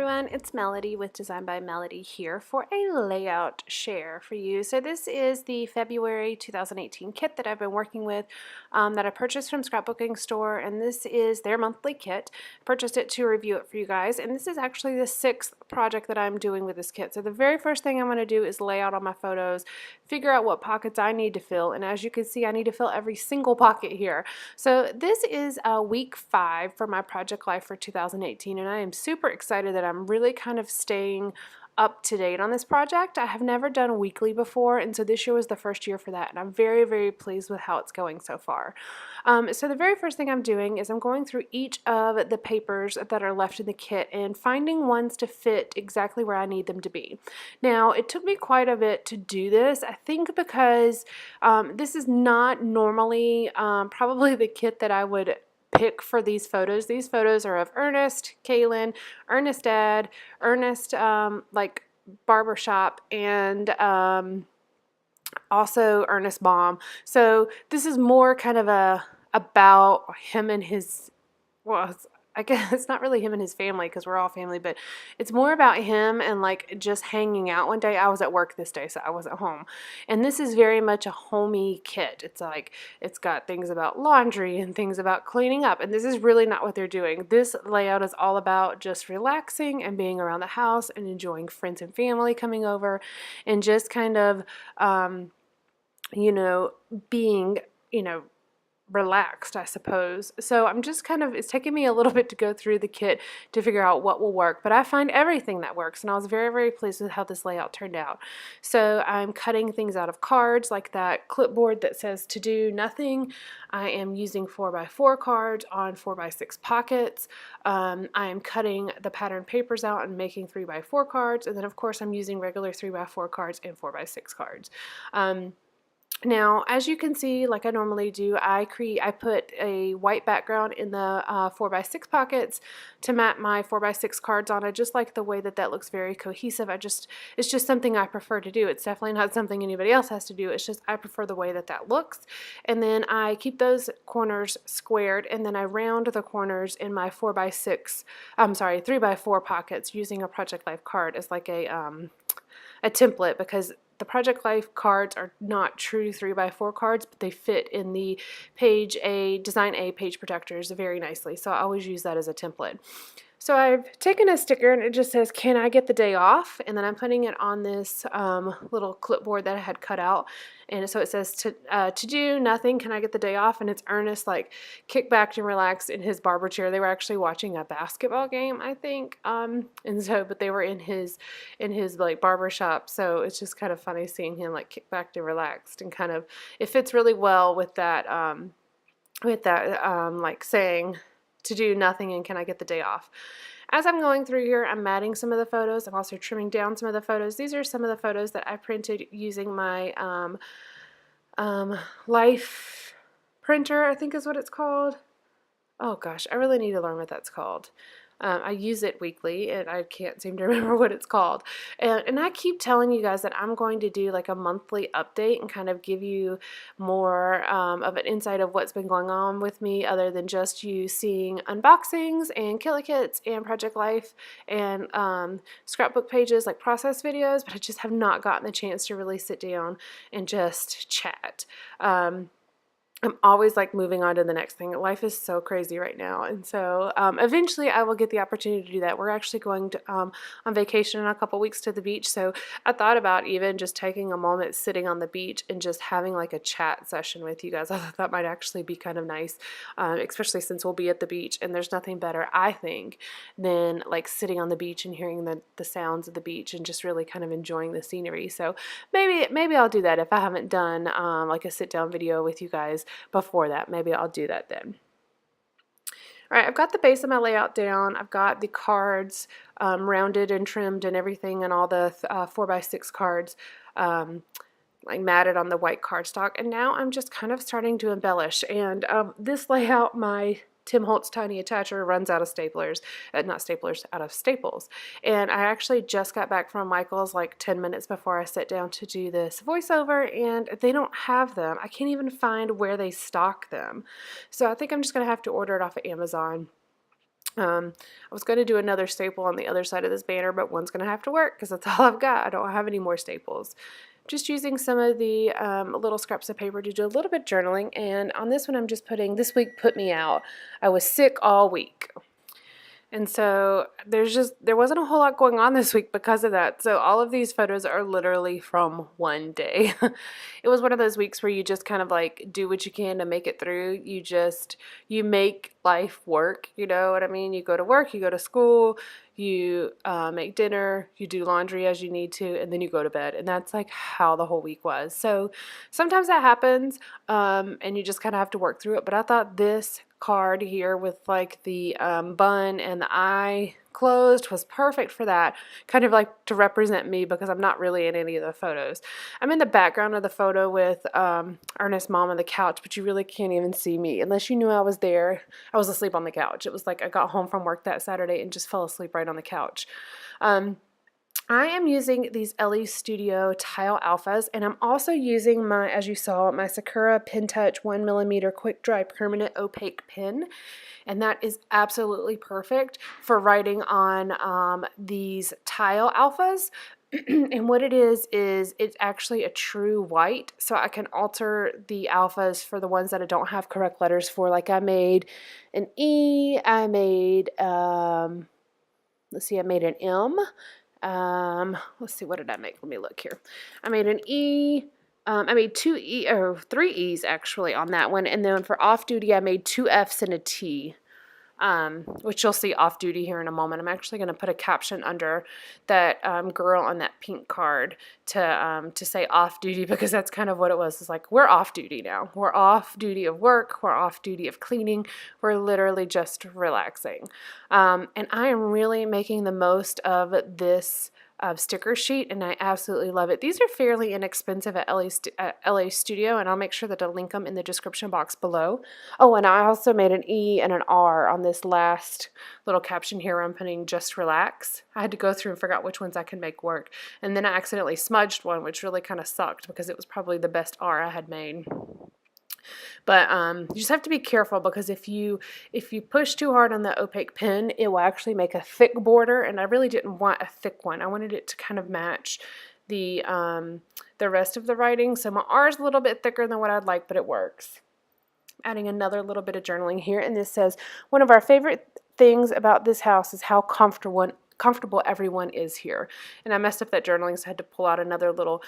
everyone, it's Melody with Design by Melody here for a layout share for you. So this is the February 2018 kit that I've been working with that I purchased from Scrapbooking Store, and this is their monthly kit. I purchased it to review it for you guys, and this is actually the 6th project that I'm doing with this kit. So the very first thing I'm going to do is lay out all my photos, figure out what pockets I need to fill, and as you can see I need to fill every single pocket here. So this is week 5 for my project life for 2018, and I am super excited that I'm really kind of staying up to date on this project. I have never done weekly before, and so this year was the first year for that, and I'm very, very pleased with how it's going so far. So the very first thing I'm doing is I'm going through each of the papers that are left in the kit and finding ones to fit exactly where I need them to be. Now, it took me quite a bit to do this, I think because this is not normally probably the kit that I would pick for these photos. These photos are of Ernest, Kaylin, Ernest Dad, Ernest like barbershop, and also Ernest Mom. So this is more kind of about him and his, well, I guess it's not really him and his family because we're all family, but it's more about him and like just hanging out. One day I was at work this day, so I wasn't home. And this is very much a homey kit. It's like, it's got things about laundry and things about cleaning up. And this is really not what they're doing. This layout is all about just relaxing and being around the house and enjoying friends and family coming over and just kind of, you know, being, you know, relaxed, I suppose. So I'm just kind of, it's taking me a little bit to go through the kit to figure out what will work, but I find everything that works, and I was very, very pleased with how this layout turned out. So I'm cutting things out of cards, like that clipboard that says to do nothing. I am using 4x4 cards on 4x6 pockets. I am cutting the pattern papers out and making 3x4 cards, and then of course I'm using regular 3x4 cards and 4x6 cards. Now, as you can see, like I normally do, I put a white background in the 4x6 pockets to map my 4x6 cards on. I just like the way that that looks very cohesive. It's just something I prefer to do. It's definitely not something anybody else has to do. It's just I prefer the way that that looks. And then I keep those corners squared, and then I round the corners in my 3x4 pockets using a Project Life card as like a template, because the Project Life cards are not true 3x4 cards, but they fit in the Design A page protectors very nicely. So I always use that as a template. So I've taken a sticker and it just says, "Can I get the day off?" And then I'm putting it on this little clipboard that I had cut out. And so it says, to do nothing, can I get the day off? And it's Ernest like kicked back and relaxed in his barber chair. They were actually watching a basketball game, I think. But they were in his like barber shop. So it's just kind of funny seeing him like kick back and relaxed, and kind of, it fits really well with that like saying, to do nothing and can I get the day off. As I'm going through here, I'm matting some of the photos. I'm also trimming down some of the photos. These are some of the photos that I printed using my Life printer, I think is what it's called. Oh gosh, I really need to learn what that's called. I use it weekly and I can't seem to remember what it's called. And I keep telling you guys that I'm going to do like a monthly update and kind of give you more of an insight of what's been going on with me, other than just you seeing unboxings and killer kits and Project Life and scrapbook pages, like process videos, but I just have not gotten the chance to really sit down and just chat. I'm always like moving on to the next thing. Life is so crazy right now, and so eventually I will get the opportunity to do that. We're actually going to, on vacation in a couple weeks to the beach, so I thought about even just taking a moment sitting on the beach and just having like a chat session with you guys. I thought that might actually be kind of nice, especially since we'll be at the beach, and there's nothing better, I think, than like sitting on the beach and hearing the sounds of the beach and just really kind of enjoying the scenery. So maybe I'll do that if I haven't done like a sit down video with you guys before that. Maybe I'll do that then. All right, I've got the base of my layout down. I've got the cards rounded and trimmed and everything, and all the 4x6 cards like matted on the white cardstock. And now I'm just kind of starting to embellish. And this layout, my Tim Holtz Tiny Attacher runs out of staplers, not staplers, out of staples. And I actually just got back from Michael's like 10 minutes before I sat down to do this voiceover, and they don't have them. I can't even find where they stock them. So I think I'm just going to have to order it off of Amazon. I was going to do another staple on the other side of this banner, but one's going to have to work because that's all I've got. I don't have any more staples. Just using some of the little scraps of paper to do a little bit of journaling, and on this one I'm just putting, this week put me out. I was sick all week. And so there wasn't a whole lot going on this week because of that. So all of these photos are literally from one day. It was one of those weeks where you just kind of like do what you can to make it through. You make life work, you know what I mean? You go to work, you go to school, you make dinner, you do laundry as you need to, and then you go to bed. And that's like how the whole week was. So sometimes that happens, and you just kind of have to work through it. But I thought this card here with like the bun and the eye closed was perfect for that, kind of like to represent me, because I'm not really in any of the photos. I'm in the background of the photo with Ernest's mom on the couch, but you really can't even see me unless you knew I was there. I was asleep on the couch. It was like I got home from work that Saturday and just fell asleep right on the couch. I am using these LE Studio Tile Alphas, and I'm also using my, as you saw, my Sakura Pen Touch 1mm Quick Dry Permanent Opaque Pen, and that is absolutely perfect for writing on these Tile Alphas. And what it is it's actually a true white, so I can alter the alphas for the ones that I don't have correct letters for. Like I made an E, I made, let's see, I made an M. Let's see, what did I make? Let me look here. I made an E. I made three E's actually on that one. And then for off duty, I made two F's and a T. Which you'll see off duty here in a moment. I'm actually going to put a caption under that girl on that pink card to say off duty, because that's kind of what it was. It's like, we're off duty now. We're off duty of work. We're off duty of cleaning. We're literally just relaxing. And I am really making the most of this sticker sheet, and I absolutely love it. These are fairly inexpensive at LA Studio, and I'll make sure that I'll link them in the description box below. Oh, and I also made an E and an R on this last little caption here. I'm putting just relax. I had to go through and figure out which ones I can make work, and then I accidentally smudged one, which really kind of sucked because it was probably the best R I had made. But you just have to be careful, because if you push too hard on the opaque pen, it will actually make a thick border, and I really didn't want a thick one. I wanted it to kind of match the rest of the writing. So my R is a little bit thicker than what I'd like, but it works. Adding another little bit of journaling here, and this says, one of our favorite things about this house is how comfortable everyone is here. And I messed up that journaling, so I had to pull out another little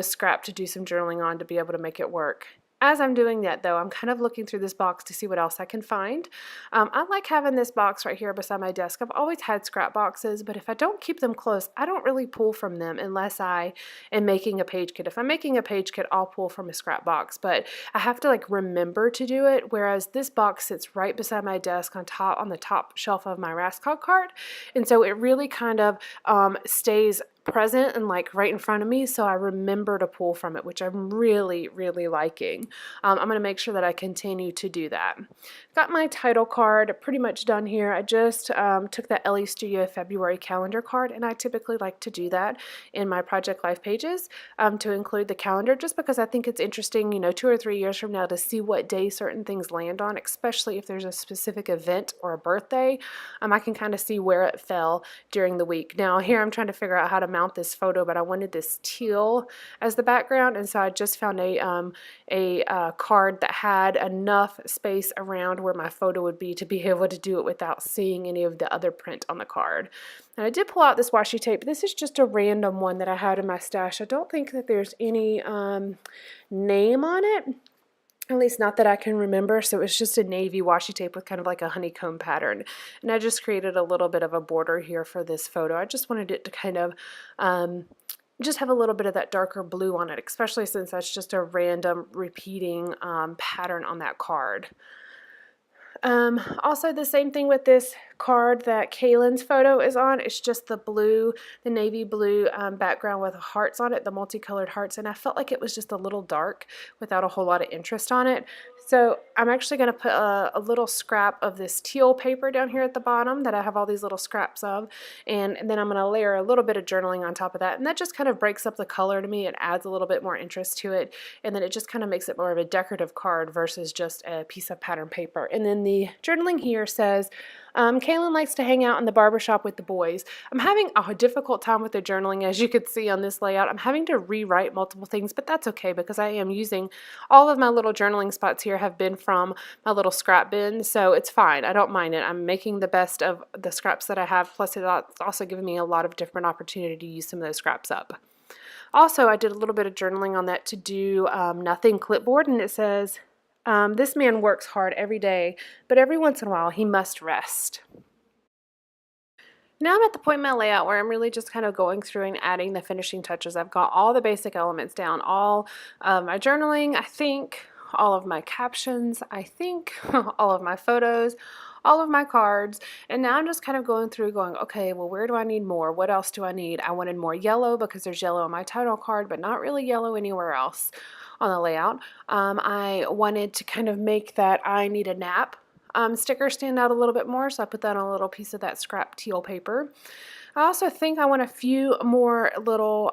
scrap to do some journaling on to be able to make it work. As I'm doing that, though, I'm kind of looking through this box to see what else I can find. I like having this box right here beside my desk. I've always had scrap boxes, but if I don't keep them close, I don't really pull from them unless I am making a page kit. If I'm making a page kit, I'll pull from a scrap box, but I have to like remember to do it, whereas this box sits right beside my desk on the top shelf of my Rascal cart, and so it really kind of stays present and like right in front of me, so I remember to pull from it, which I'm really, really liking. I'm going to make sure that I continue to do that. Got my title card pretty much done here. I just took that LE Studio February calendar card, and I typically like to do that in my project life pages to include the calendar, just because I think it's interesting, you know, 2 or 3 years from now to see what day certain things land on, especially if there's a specific event or a birthday. I can kind of see where it fell during the week. Now here I'm trying to figure out how to mount this photo, but I wanted this teal as the background, and so I just found a card that had enough space around where my photo would be to be able to do it without seeing any of the other print on the card. And I did pull out this washi tape. This is just a random one that I had in my stash. I don't think that there's any name on it. At least not that I can remember, so it's just a navy washi tape with kind of like a honeycomb pattern. And I just created a little bit of a border here for this photo. I just wanted it to kind of just have a little bit of that darker blue on it, especially since that's just a random repeating pattern on that card. Also the same thing with this card that Kaylin's photo is on. It's just the navy blue background with hearts on it, the multicolored hearts, and I felt like it was just a little dark without a whole lot of interest on it. So I'm actually going to put a little scrap of this teal paper down here at the bottom that I have all these little scraps of, and then I'm going to layer a little bit of journaling on top of that, and that just kind of breaks up the color to me. It adds a little bit more interest to it, and then it just kind of makes it more of a decorative card versus just a piece of pattern paper. And then the journaling here says, Kaylin likes to hang out in the barbershop with the boys. I'm having a difficult time with the journaling, as you could see on this layout. I'm having to rewrite multiple things, but that's okay because I am using all of my little journaling spots here have been from my little scrap bin, so it's fine. I don't mind it. I'm making the best of the scraps that I have, plus it's also giving me a lot of different opportunity to use some of those scraps up. Also, I did a little bit of journaling on that to do nothing clipboard, and it says, this man works hard every day, but every once in a while he must rest. Now I'm at the point in my layout where I'm really just kind of going through and adding the finishing touches. I've got all the basic elements down, all my journaling, I think, all of my captions, I think, all of my photos, all of my cards, and now I'm just kind of going through going, okay, well, where do I need more? What else do I need? I wanted more yellow because there's yellow on my title card, but not really yellow anywhere else on the layout. I wanted to kind of make that I need a nap sticker stand out a little bit more, so I put that on a little piece of that scrap teal paper. I also think I want a few more little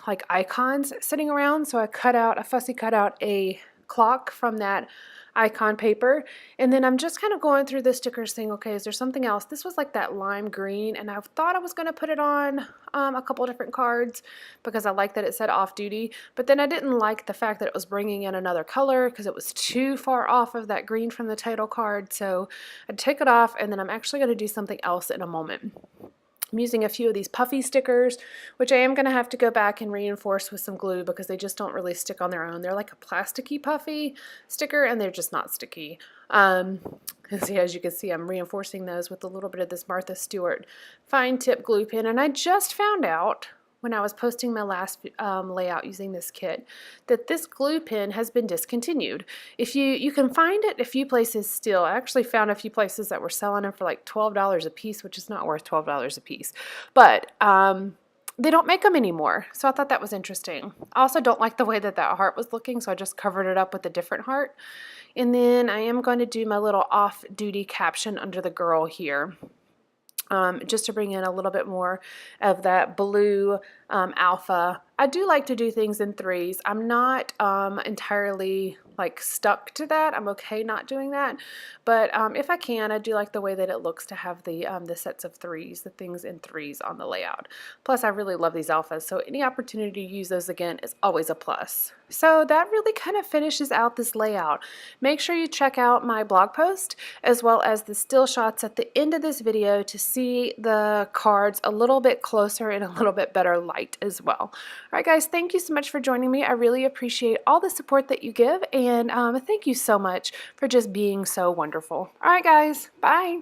like icons sitting around, so I fussy cut out a clock from that icon paper, and then I'm just kind of going through the stickers saying, okay, is there something else? This was like that lime green, and I thought I was going to put it on a couple different cards because I like that it said off duty, but then I didn't like the fact that it was bringing in another color because it was too far off of that green from the title card, so I'd take it off, and then I'm actually going to do something else in a moment. I'm using a few of these puffy stickers, which I am going to have to go back and reinforce with some glue because they just don't really stick on their own. They're like a plasticky puffy sticker, and they're just not sticky. And see, as you can see, I'm reinforcing those with a little bit of this Martha Stewart fine tip glue pen. And I just found out when I was posting my last layout using this kit that this glue pen has been discontinued. If you can find it a few places still. I actually found a few places that were selling them for like $12 a piece, which is not worth $12 a piece, but they don't make them anymore, so I thought that was interesting. I also don't like the way that that heart was looking, so I just covered it up with a different heart. And then I am going to do my little off-duty caption under the girl here. Just to bring in a little bit more of that blue alpha. I do like to do things in threes. I'm not entirely like stuck to that. I'm okay not doing that, but if I can, I do like the way that it looks to have the sets of threes, the things in threes on the layout. Plus, I really love these alphas, so any opportunity to use those again is always a plus. So that really kind of finishes out this layout. Make sure you check out my blog post as well as the still shots at the end of this video to see the cards a little bit closer in a little bit better light as well. All right, guys, thank you so much for joining me. I really appreciate all the support that you give, and thank you so much for just being so wonderful. All right, guys, bye.